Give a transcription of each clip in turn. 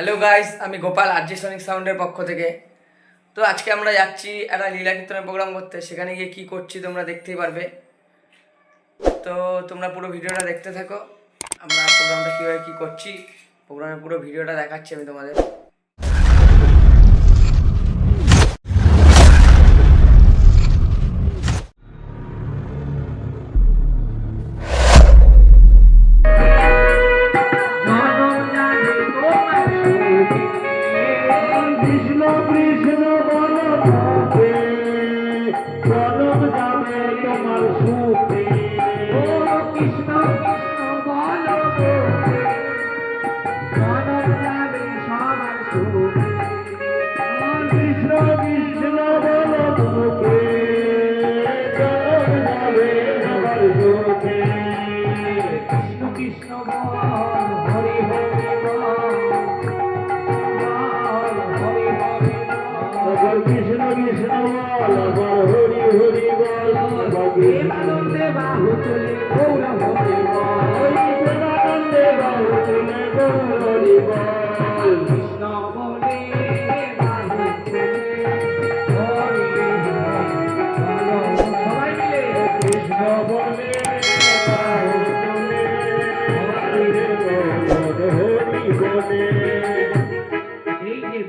Hello guys, আমি Gopal RJ Sonic সাউন্ডের পক্ষ থেকে। তো আজকে আমরা যাচ্ছি একটা লীলা কীর্তনের প্রোগ্রাম করতে। সেখানে গিয়ে কী করছি তোমরা দেখতেই পারবে। তো তোমরা পুরো ভিডিওটা দেখতে থাকো। আমরা প্রোগ্রামটা কীভাবে কী করছি, প্রোগ্রামের পুরো ভিডিওটা দেখাচ্ছি আমি তোমাদের।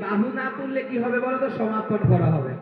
বাহু না তুললে কি হবে বলো তো? সমাপন করা হবে।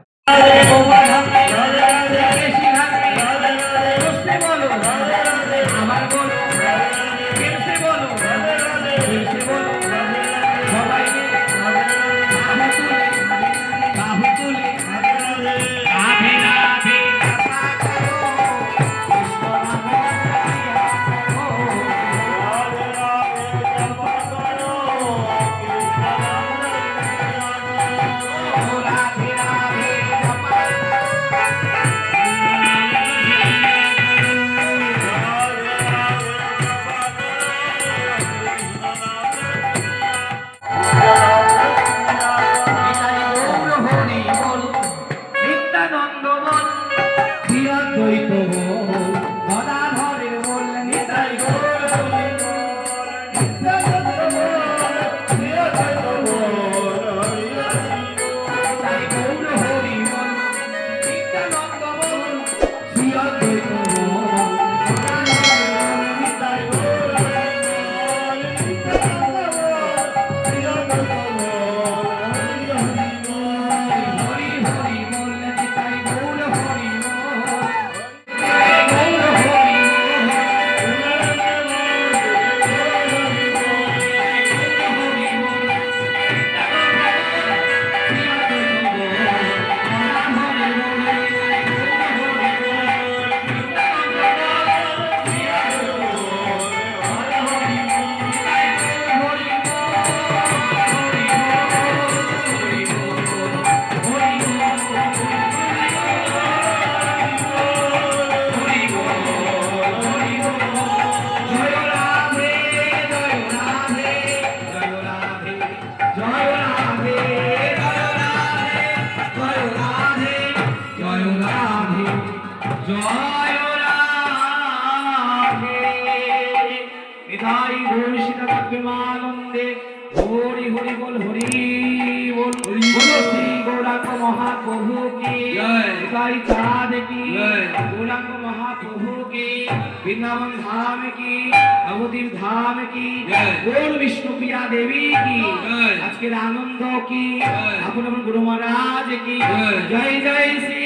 हरि हरि बोल श्री गौरांग महाप्रभु की जय, साध की गौरांग महाप्रभु की, वृंदावन धाम की, नवद्वीप धाम की, बोल विष्णु प्रिया देवी की, आज के आनंद की, अपन गुरु महाराज की जय जय श्री